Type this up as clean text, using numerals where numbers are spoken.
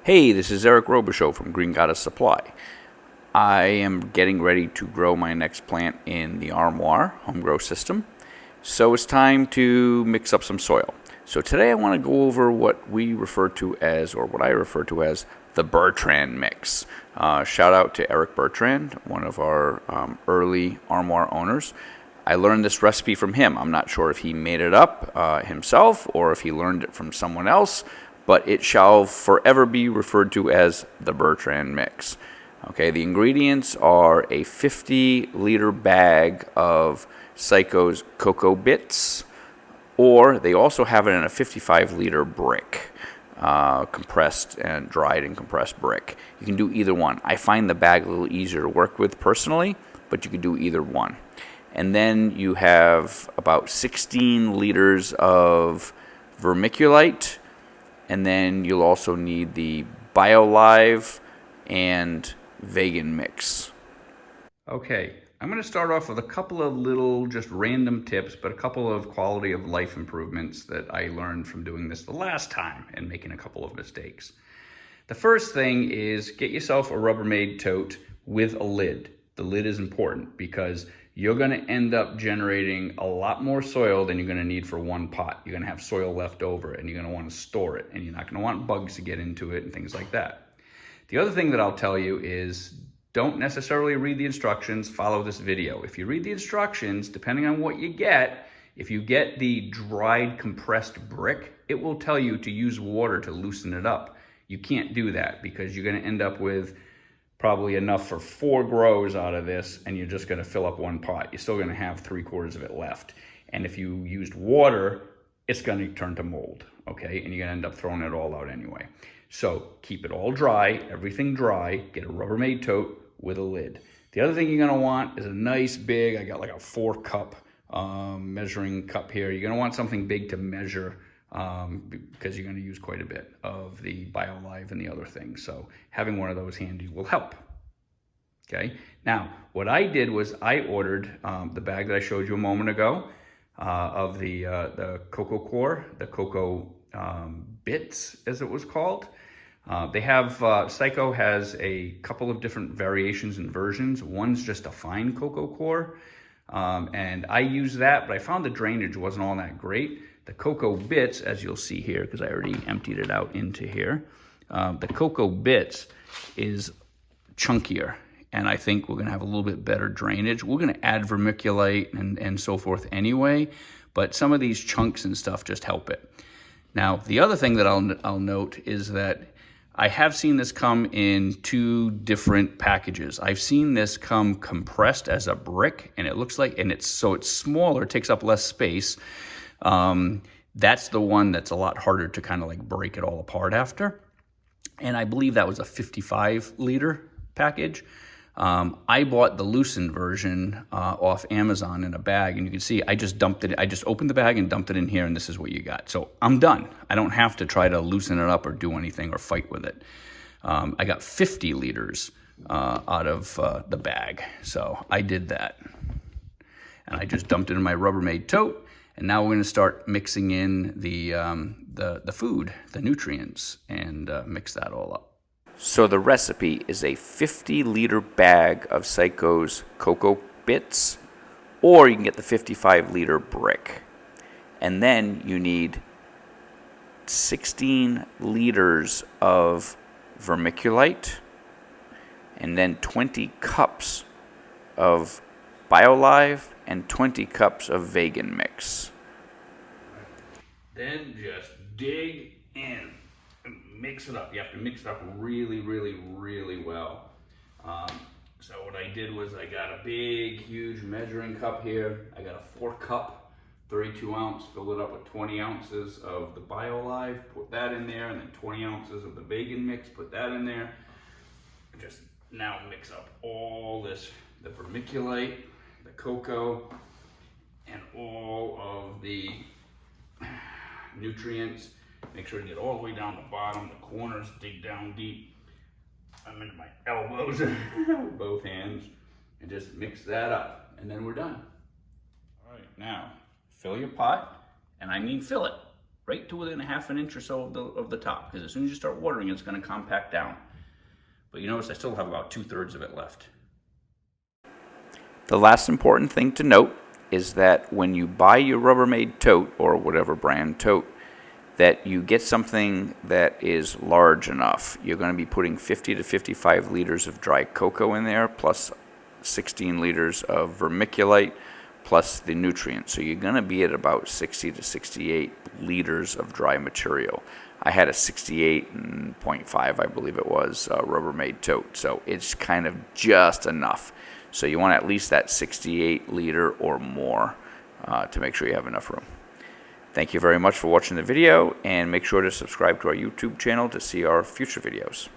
Hey, this is Eric Robichaux from Green Goddess Supply. I am getting ready to grow my next plant in the Armoire home grow system, so it's time to mix up some soil. So today I want to go over what we refer to as, or what I refer to as, the Bertrand mix. Shout out to Eric Bertrand, one of our early Armoire owners. I learned this recipe from him. I'm not sure if he made it up himself or if he learned it from someone else, but it shall forever be referred to as the Bertrand mix. Okay, the ingredients are a 50-liter bag of Psycho's cocoa bits, or they also have it in a 55-liter brick, compressed and dried and compressed brick. You can do either one. I find the bag a little easier to work with personally, but you can do either one. And then you have about 16 liters of vermiculite, and then you'll also need the BioLive and vegan mix. Okay, I'm going to start off with a couple of little just random tips, but a couple of quality of life improvements that I learned from doing this the last time and making a couple of mistakes. The first thing is get yourself a Rubbermaid tote with a lid. The lid is important because you're going to end up generating a lot more soil than you're going to need for one pot. You're going to have soil left over and you're going to want to store it, and you're not going to want bugs to get into it and things like that. The other thing that I'll tell you is don't necessarily read the instructions, follow this video. If you read the instructions, depending on what you get, if you get the dried compressed brick, it will tell you to use water to loosen it up. You can't do that because you're going to end up with probably enough for 4 grows out of this, and you're just going to fill up one pot. You're still going to have 3/4 of it left. And if you used water, it's going to turn to mold, okay? And you're going to end up throwing it all out anyway. So keep it all dry, everything dry. Get a Rubbermaid tote with a lid. The other thing you're going to want is a nice big, I got like a 4-cup measuring cup here. You're going to want something big to measure because you're going to use quite a bit of the BioLive and the other things. So having one of those handy will help. Okay. Now, what I did was I ordered the bag that I showed you a moment ago of the Coco Coir, the cocoa bits, as it was called. They have, Psycho has a couple of different variations and versions. One's just a fine Coco Coir, and I used that, but I found the drainage wasn't all that great. The cocoa bits, as you'll see here, because I already emptied it out into here, the cocoa bits is chunkier, and I think we're going to have a little bit better drainage. We're going to add vermiculite and so forth anyway, but some of these chunks and stuff just help it. Now, the other thing that I'll note is that I have seen this come in 2 different packages. I've seen this come compressed as a brick, and it looks like, and it's smaller, it takes up less space. That's the one that's a lot harder to kind of like break it all apart after. And I believe that was a 55-liter package. I bought the loosened version off Amazon in a bag, and you can see I just dumped it. I just opened the bag and dumped it in here, and this is what you got. So I'm done. I don't have to try to loosen it up or do anything or fight with it. I got 50 liters out of the bag, so I did that. And I just dumped it in my Rubbermaid tote. And now we're going to start mixing in the food, the nutrients, and mix that all up. So the recipe is a 50-liter bag of Psycho's cocoa bits, or you can get the 55-liter brick. And then you need 16 liters of vermiculite, and then 20 cups of BioLive, and 20 cups of vegan mix. Then just dig in and mix it up. You have to mix it up really, really, really well. So what I did was I got a big, huge measuring cup here. I got a 4-cup, 32 ounce, filled it up with 20 ounces of the BioLive, put that in there, and then 20 ounces of the vegan mix, put that in there. Just now mix up all this, the vermiculite, the cocoa, and all of the nutrients. Make sure to get all the way down the bottom, the corners, dig down deep. I'm into my elbows with both hands, and just mix that up, and then we're done. All right, now fill your pot, and I mean fill it. right to within a half an inch or so of the top, because as soon as you start watering, it's going to compact down. But you notice I still have about 2/3 of it left. The last important thing to note is that when you buy your Rubbermaid tote, or whatever brand tote, that you get something that is large enough. You're going to be putting 50 to 55 liters of dry cocoa in there, plus 16 liters of vermiculite, plus the nutrients. So you're going to be at about 60 to 68 liters of dry material. I had a 68.5, I believe it was, Rubbermaid tote. So it's kind of just enough. So you want at least that 68 liter or more to make sure you have enough room. Thank you very much for watching the video, and make sure to subscribe to our YouTube channel to see our future videos.